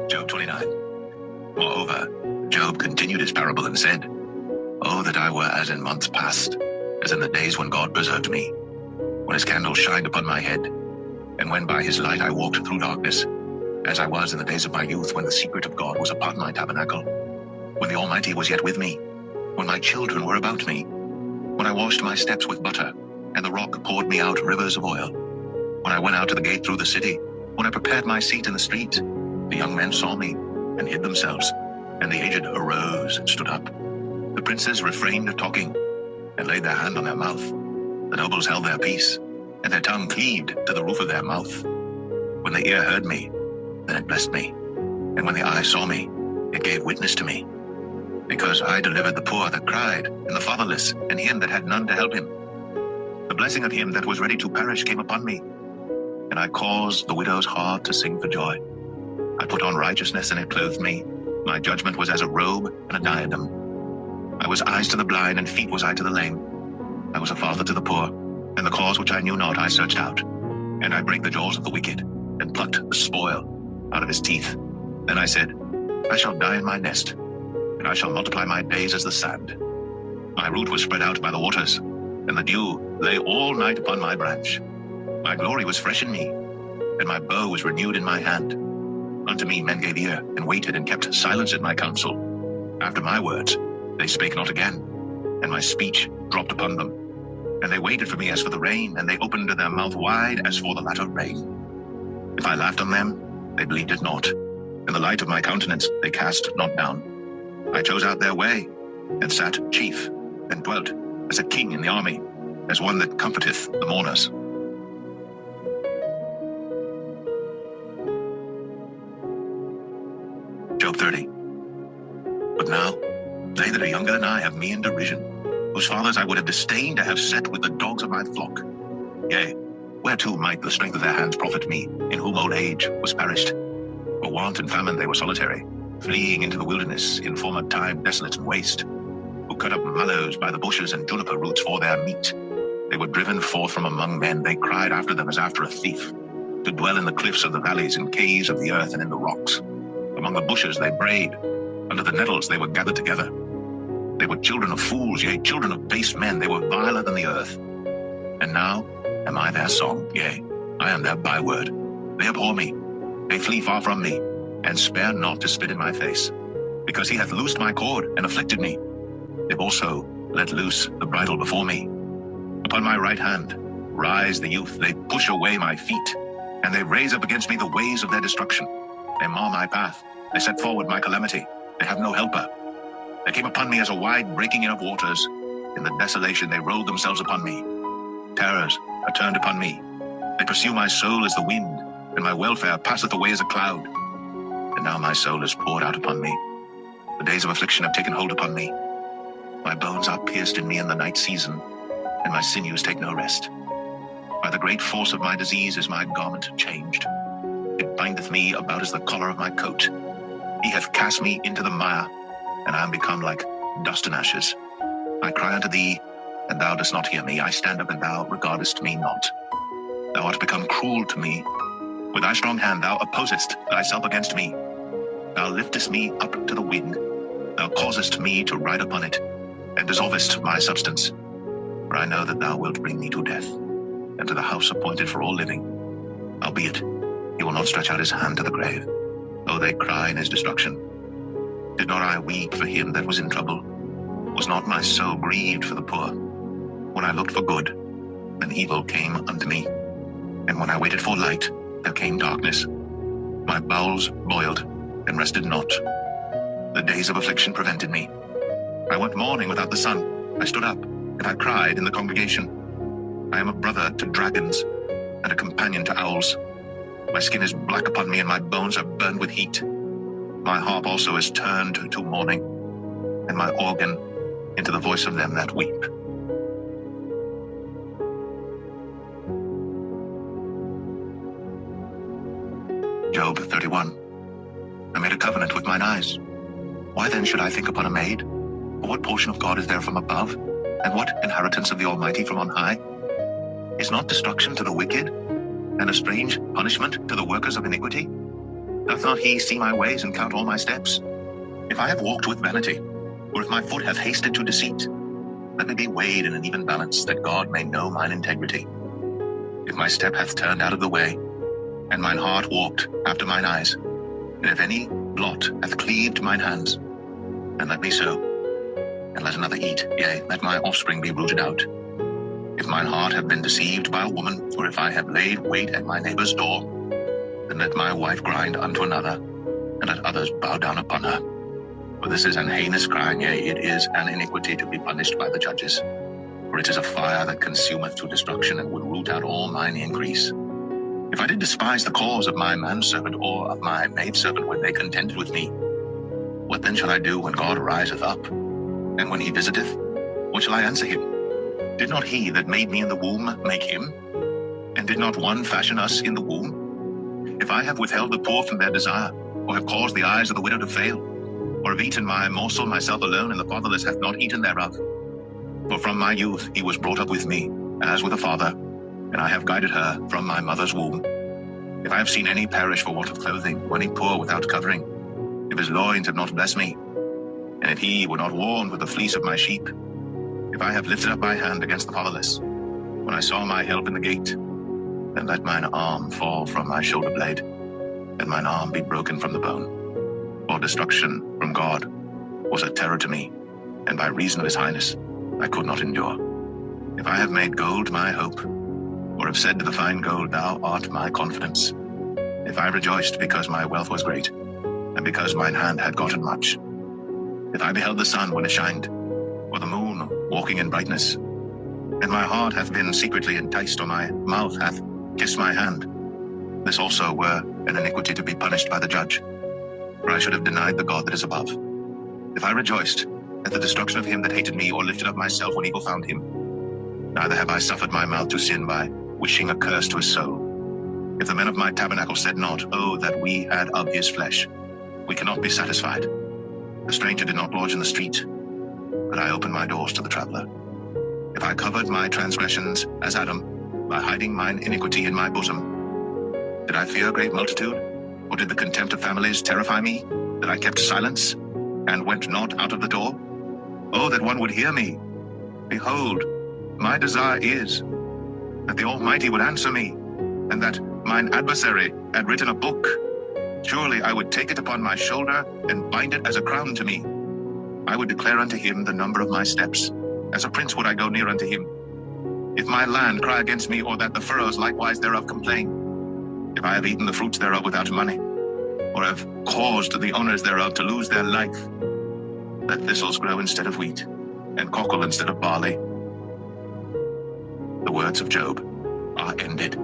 Job 29. Moreover, Job continued his parable and said, Oh, that I were as in months past, as in the days when God preserved me, when his candle shined upon my head, and when by his light I walked through darkness, as I was in the days of my youth, when the secret of God was upon my tabernacle, when the Almighty was yet with me, when my children were about me, when I washed my steps with butter, and the rock poured me out rivers of oil, when I went out to the gate through the city, when I prepared my seat in the street, the young men saw me and hid themselves, and the aged arose and stood up. The princes refrained talking and laid their hand on their mouth. The nobles held their peace, and their tongue cleaved to the roof of their mouth. When the ear heard me, then it blessed me, and when the eye saw me, it gave witness to me. Because I delivered the poor that cried, and the fatherless, and him that had none to help him. The blessing of him that was ready to perish came upon me, and I caused the widow's heart to sing for joy. I put on righteousness, and it clothed me. My judgment was as a robe and a diadem. I was eyes to the blind, and feet was I to the lame. I was a father to the poor, and the cause which I knew not I searched out. And I brake the jaws of the wicked, and plucked the spoil out of his teeth. Then I said, I shall die in my nest, and I shall multiply my days as the sand. My root was spread out by the waters, and the dew lay all night upon my branch. My glory was fresh in me, and my bow was renewed in my hand. Unto me men gave ear, and waited, and kept silence at my counsel. After my words they spake not again, and my speech dropped upon them. And they waited for me as for the rain, and they opened their mouth wide as for the latter rain. If I laughed on them, they believed it not, and the light of my countenance they cast not down. I chose out their way, and sat chief, and dwelt as a king in the army, as one that comforteth the mourners. Job 30. But now, they that are younger than I have me in derision, whose fathers I would have disdained to have set with the dogs of my flock. Yea, whereto might the strength of their hands profit me, in whom old age was perished? For want and famine they were solitary, fleeing into the wilderness, in former time desolate and waste, who cut up mallows by the bushes and juniper roots for their meat. They were driven forth from among men, they cried after them as after a thief, to dwell in the cliffs of the valleys, in caves of the earth, and in the rocks. Among the bushes they brayed, under the nettles they were gathered together. They were children of fools, yea, children of base men, they were viler than the earth. And now am I their song, yea, I am their byword. They abhor me, they flee far from me, and spare not to spit in my face. Because he hath loosed my cord, and afflicted me. They've also let loose the bridle before me. Upon my right hand rise the youth, they push away my feet, and they raise up against me the ways of their destruction. They mar my path, they set forward my calamity, they have no helper. They came upon me as a wide breaking in of waters. In the desolation they rolled themselves upon me. Terrors are turned upon me. They pursue my soul as the wind, and my welfare passeth away as a cloud. And now my soul is poured out upon me. The days of affliction have taken hold upon me. My bones are pierced in me in the night season, and my sinews take no rest. By the great force of my disease is my garment changed. It bindeth me about as the collar of my coat. He hath cast me into the mire, and I am become like dust and ashes. I cry unto thee, and thou dost not hear me. I stand up, and thou regardest me not. Thou art become cruel to me. With thy strong hand thou opposest thyself against me. Thou liftest me up to the wind. Thou causest me to ride upon it, and dissolvest my substance. For I know that thou wilt bring me to death, and to the house appointed for all living. Howbeit, he will not stretch out his hand to the grave, though they cry in his destruction. Did not I weep for him that was in trouble? Was not my soul grieved for the poor? When I looked for good, then evil came unto me. And when I waited for light, there came darkness. My bowels boiled, and rested not. The days of affliction prevented me. I went mourning without the sun. I stood up, and I cried in the congregation. I am a brother to dragons, and a companion to owls. My skin is black upon me, and my bones are burned with heat. My harp also is turned to mourning, and my organ into the voice of them that weep. Job 31. I made a covenant with mine eyes. Why then should I think upon a maid? For what portion of God is there from above? And what inheritance of the Almighty from on high? Is not destruction to the wicked, and a strange punishment to the workers of iniquity? Doth not he see my ways and count all my steps? If I have walked with vanity, or if my foot hath hasted to deceit, let me be weighed in an even balance, that God may know mine integrity. If my step hath turned out of the way, and mine heart walked after mine eyes, and if any blot hath cleaved mine hands, then let me sow, and let another eat, yea, let my offspring be rooted out. If mine heart have been deceived by a woman, or if I have laid wait at my neighbor's door, then let my wife grind unto another, and let others bow down upon her. For this is an heinous crime, yea, it is an iniquity to be punished by the judges. For it is a fire that consumeth to destruction, and would root out all mine increase. If I did despise the cause of my manservant or of my maidservant when they contended with me, what then shall I do when God riseth up? And when he visiteth, what shall I answer him? Did not he that made me in the womb make him? And did not one fashion us in the womb? If I have withheld the poor from their desire, or have caused the eyes of the widow to fail, or have eaten my morsel myself alone, and the fatherless hath not eaten thereof. For from my youth he was brought up with me, as with a father, and I have guided her from my mother's womb. If I have seen any perish for want of clothing, or any poor without covering, if his loins have not blessed me, and if he were not warmed with the fleece of my sheep, if I have lifted up my hand against the fatherless, when I saw my help in the gate, then let mine arm fall from my shoulder blade, and mine arm be broken from the bone. For destruction from God was a terror to me, and by reason of his highness I could not endure. If I have made gold my hope, or have said to the fine gold, thou art my confidence, if I rejoiced because my wealth was great, and because mine hand had gotten much, if I beheld the sun when it shined, or the moon walking in brightness, and my heart hath been secretly enticed, or my mouth hath kissed my hand, this also were an iniquity to be punished by the judge. For I should have denied the God that is above. If I rejoiced at the destruction of him that hated me, or lifted up myself when evil found him, neither have I suffered my mouth to sin by wishing a curse to his soul. If the men of my tabernacle said not, oh, that we had of his flesh, we cannot be satisfied. The stranger did not lodge in the street, but I opened my doors to the traveler. If I covered my transgressions as Adam, by hiding mine iniquity in my bosom, did I fear a great multitude? Or did the contempt of families terrify me, that I kept silence, and went not out of the door? Oh, that one would hear me! Behold, my desire is that the Almighty would answer me, and that mine adversary had written a book. Surely I would take it upon my shoulder, and bind it as a crown to me. I would declare unto him the number of my steps. As a prince would I go near unto him. If my land cry against me, or that the furrows likewise thereof complain, if I have eaten the fruits thereof without money, or have caused the owners thereof to lose their life, let thistles grow instead of wheat, and cockle instead of barley. The words of Job are ended.